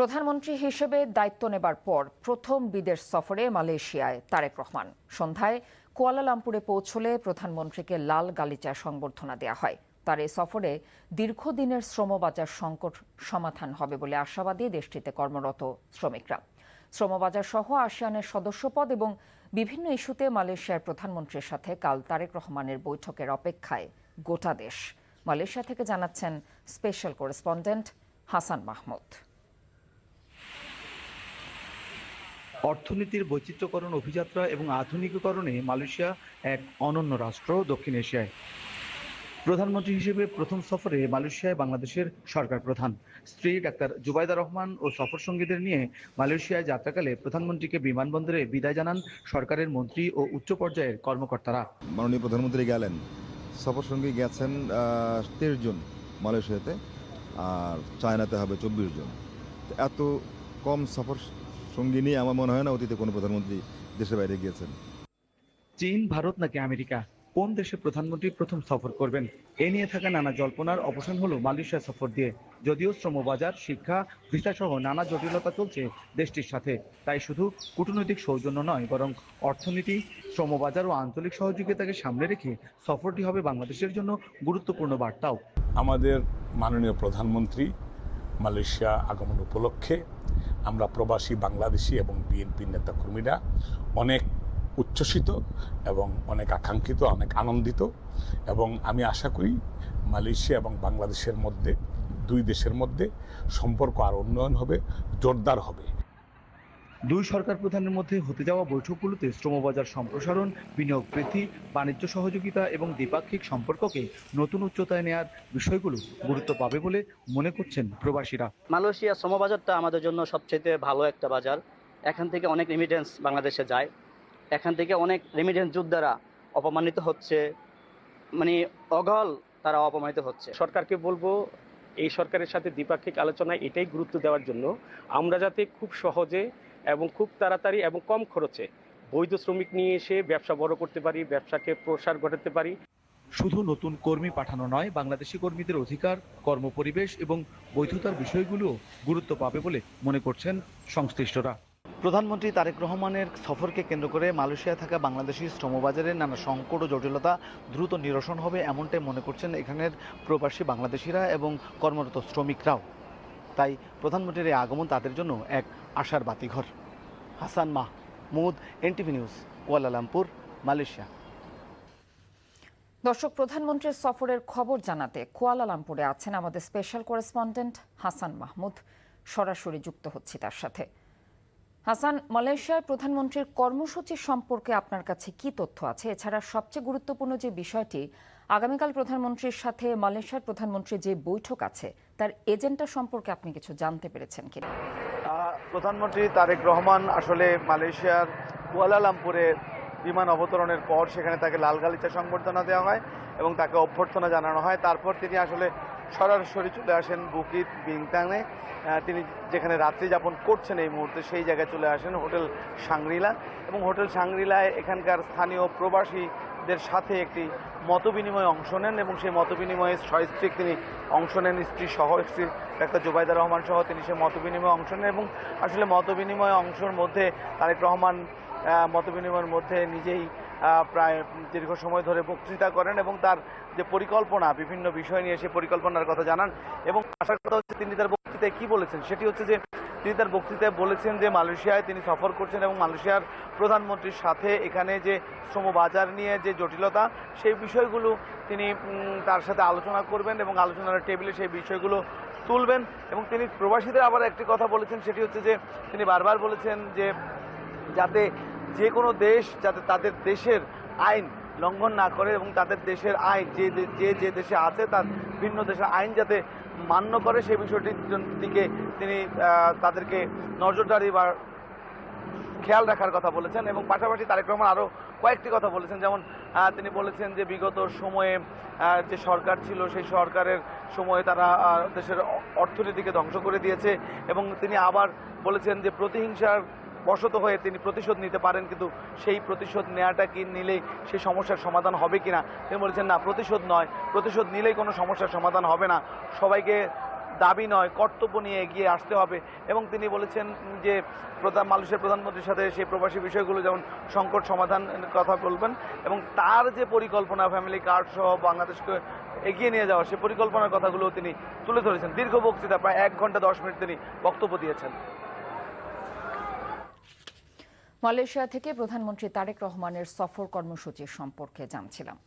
প্রধানমন্ত্রী হিসেবে দায়িত্ব নেবার পর প্রথম বিদেশ সফরে মালয়েশিয়ায় তারেক রহমান। সন্ধ্যায় কুয়ালালামপুরে পৌঁছলে প্রধানমন্ত্রীকে লাল গালিচায় সংবর্ধনা দেওয়া হয়। তার এই সফরে দীর্ঘদিনের শ্রমবাজার সংকট সমাধান হবে বলে আশাবাদী দেশটিতে কর্মরত শ্রমিকরা। শ্রমবাজার সহ আসিয়ানের সদস্যপদ এবং বিভিন্ন ইস্যুতে মালয়েশিয়ার প্রধানমন্ত্রীর সাথে কাল তারেক রহমানের বৈঠকের অপেক্ষায় গোটা দেশ। মালয়েশিয়া থেকে জানাচ্ছেন স্পেশাল করেসপন্ডেন্ট হাসান মাহমুদ। অর্থনীতির বৈচিত্র্যকরণ অভিযাত্রা এবং আধুনিকীকরণে মালয়েশিয়া এক অনন্য রাষ্ট্র দক্ষিণ এশিয়ায়। প্রধানমন্ত্রী হিসেবে প্রথম সফরে মালয়েশিয়ায় বাংলাদেশের সরকার প্রধান স্ত্রী ডাক্তার জুবাইদা রহমান ও সফর সঙ্গীদের নিয়ে মালয়েশিয়ায় যাত্রাকালে প্রধানমন্ত্রীকে বিমানবন্দরে বিদায় জানান সরকারের মন্ত্রী ও উচ্চ পর্যায়ের কর্মকর্তারা। মাননীয় প্রধানমন্ত্রী গেলেন, সফর সঙ্গী গেছেন 23 জন মালয়েশিয়াতে, আর চায়নাতে হবে 24 জন। এত কম সফর সঙ্গী নিয়ে আমার মনে হয় না অতীতে কোনো প্রধানমন্ত্রী দেশের বাইরে গিয়েছেন। চীন, ভারত নাকি আমেরিকা, কোন দেশে প্রধানমন্ত্রী প্রথম সফর করবেন এ নিয়ে থাকা নানা জল্পনার অবসান হলো মালয়েশিয়া সফর দিয়ে। যদিও শ্রমবাজার, শিক্ষা, ভিসা সহ নানা জটিলতা চলছে দেশটির সাথে, তাই শুধু কূটনৈতিক সৌজন্য নয় বরং অর্থনীতি, শ্রমবাজার ও আঞ্চলিক সহযোগিতাকে সামনে রেখে সফরটি হবে বাংলাদেশের জন্য গুরুত্বপূর্ণ বার্তাও। আমাদের মাননীয় প্রধানমন্ত্রী মালয়েশিয়া আগমন উপলক্ষে আমরা প্রবাসী বাংলাদেশি এবং বিএনপি নেতাকর্মীরা অনেক উচ্ছ্বসিত এবং অনেক আকাঙ্ক্ষিত, অনেক আনন্দিত, এবং আমি আশা করি মালয়েশিয়া এবং বাংলাদেশের মধ্যে, দুই দেশের মধ্যে সম্পর্ক আরও উন্নয়ন হবে, জোরদার হবে। দুই সরকার প্রধানের মধ্যে হতে যাওয়া বৈঠকগুলোতে শ্রমবাজার সম্প্রসারণ, বিনিয়োগ বৃদ্ধি, বাণিজ্য সহযোগিতা এবং দ্বিপাক্ষিক সম্পর্ককে নতুন উচ্চতায় নেওয়ার বিষয়গুলো গুরুত্ব পাবে বলে মনে করছেন প্রবাসীরা। মালয়েশিয়া শ্রমবাজারটা আমাদের জন্য সবচেয়ে ভালো একটা বাজার। এখান থেকে অনেক রেমিটেন্স বাংলাদেশে যায়, এখান থেকে অনেক রেমিটেন্স যোদ্ধারা অপমানিত হচ্ছে, মানে অগল তারা অপমানিত হচ্ছে। সরকারকে বলবো এই সরকারের সাথে দ্বিপাক্ষিক আলোচনায় এটাই গুরুত্ব দেওয়ার জন্য আমরা যাতে খুব সহজে এবং খুব তাড়াতাড়ি এবং কম খরচে বৈধ শ্রমিক নিয়ে এসে ব্যবসা বড় করতে পারি, ব্যবসাকে প্রসার ঘটাতে পারি। শুধু নতুন কর্মী পাঠানো নয়, বাংলাদেশি কর্মীদের অধিকার, কর্মপরিবেশ এবং বৈধতার বিষয়গুলো গুরুত্ব পাবে বলে মনে করছেন সংশ্লিষ্টরা। প্রধানমন্ত্রী তারেক রহমানের সফরকে কেন্দ্র করে মালয়েশিয়া থাকা বাংলাদেশি শ্রমবাজারের নানা সংকট ও জটিলতা দ্রুত নিরসন হবে এমনটাই মনে করছেন এখানের প্রবাসী বাংলাদেশিরা এবং কর্মরত শ্রমিকরাও। তাই প্রধানমন্ত্রীর এই আগমন তাদের জন্য এক আশার বাতিঘর। Hasan Mahmud, NTV news, Kuala Lumpur, Malaysia. দর্শক, প্রধানমন্ত্রীর সফরের খবর জানাতে কুয়ালালামপুরে আছেন আমাদের স্পেশাল করেসপন্ডেন্ট হাসান মাহমুদ। সরাসরি যুক্ত হচ্ছি তার সাথে। হাসান, মালয়েশিয়ার প্রধানমন্ত্রীর কর্মসূচি সম্পর্কে আপনার কাছে কি তথ্য আছে? এছাড়া সবচেয়ে গুরুত্বপূর্ণ যে বিষয়টি, আগামীকাল প্রধানমন্ত্রীর সাথে মালয়েশিয়ার প্রধানমন্ত্রীর যে বৈঠক আছে তার এজেন্ডা সম্পর্কে আপনি কিছু জানতে পেরেছেন কিনা? প্রধানমন্ত্রী তারেক রহমান আসলে মালয়েশিয়ার কুয়ালালামপুরে বিমান অবতরণের পর সেখানে তাকে লাল গালিচা সংবর্ধনা দেওয়া হয় এবং তাকে অভ্যর্থনা জানানো হয়। তারপর তিনি আসলে সরাসরি চলে আসেন বুকিত বিংতাংয়ে। তিনি যেখানে রাত্রি যাপন করছেন এই মুহূর্তে, সেই জায়গায় চলে আসেন হোটেল সাংগ্রিলা, এবং হোটেল সাংগ্রিলায় এখানকার স্থানীয় প্রবাসীদের সাথে একটি মতবিনিময়ে অংশ নেন এবং সেই মতবিনিময়ে সস্ত্রীক তিনি অংশ নেন। স্ত্রী সহ, স্ত্রী ডাক্তার জুবাইদা রহমান সহ তিনি সেই মতবিনিময়ে অংশ নেন এবং আসলে মতবিনিময় অংশের মধ্যে তারেক রহমান মতবিনিময়ের মধ্যে নিজেই প্রায় দীর্ঘ সময় ধরে বক্তৃতা করেন এবং তার যে পরিকল্পনা, বিভিন্ন বিষয় নিয়ে সেই পরিকল্পনার কথা জানান। এবং আশার কথা হচ্ছে তিনি তার বক্তৃতায় কি বলেছেন, সেটি হচ্ছে যে তিনি তার বক্তৃতায় বলেছেন যে মালয়েশিয়ায় তিনি সফর করছেন এবং মালয়েশিয়ার প্রধানমন্ত্রীর সাথে এখানে যে শ্রমবাজার নিয়ে যে জটিলতা, সেই বিষয়গুলো তিনি তার সাথে আলোচনা করবেন এবং আলোচনার টেবিলে সেই বিষয়গুলো তুলবেন। এবং তিনি প্রবাসীদের আবার একটি কথা বলেছেন, সেটি হচ্ছে যে তিনি বারবার বলেছেন যে যাতে যে কোনো দেশ যাতে তাদের দেশের আইন লঙ্ঘন না করে এবং তাদের দেশের আইন যে দেশে আছে তার ভিন্ন দেশের আইন যাতে মান্য করে, সেই বিষয়টির দিকে তিনি তাদেরকে নজরদারি বা খেয়াল রাখার কথা বলেছেন। এবং পাশাপাশি তারেক রহমান আরও কয়েকটি কথা বলেছেন, যেমন তিনি বলেছেন যে বিগত সময়ে যে সরকার ছিল সেই সরকারের সময়ে তারা দেশের অর্থনীতিকে ধ্বংস করে দিয়েছে এবং তিনি আবার বলেছেন যে প্রতিহিংসার বশত হয়ে তিনি প্রতিশোধ নিতে পারেন, কিন্তু সেই প্রতিশোধ নেওয়াটা কি নিলেই সেই সমস্যার সমাধান হবে কিনা তিনি বলেছেন না, প্রতিশোধ নয়, প্রতিশোধ নিলেই কোনো সমস্যার সমাধান হবে না। সবাইকে দাবি নয়, কর্তব্য নিয়ে এগিয়ে আসতে হবে। এবং তিনি বলেছেন যে মালয়েশিয়ার প্রধানমন্ত্রীর সাথে সেই প্রবাসী বিষয়গুলো যেমন সংকট সমাধান কথা বলবেন, এবং তার যে পরিকল্পনা ফ্যামিলি কার্ড সহ বাংলাদেশকে এগিয়ে নিয়ে যাওয়া, সেই পরিকল্পনার কথাগুলো তিনি তুলে ধরেছেন। দীর্ঘ বক্তৃতা, প্রায় 1 ঘন্টা 10 মিনিট তিনি বক্তব্য দিয়েছেন। মালয়েশিয়া থেকে প্রধানমন্ত্রী তারেক রহমানের সফর কর্মসূচি সম্পর্কে জানছিলাম।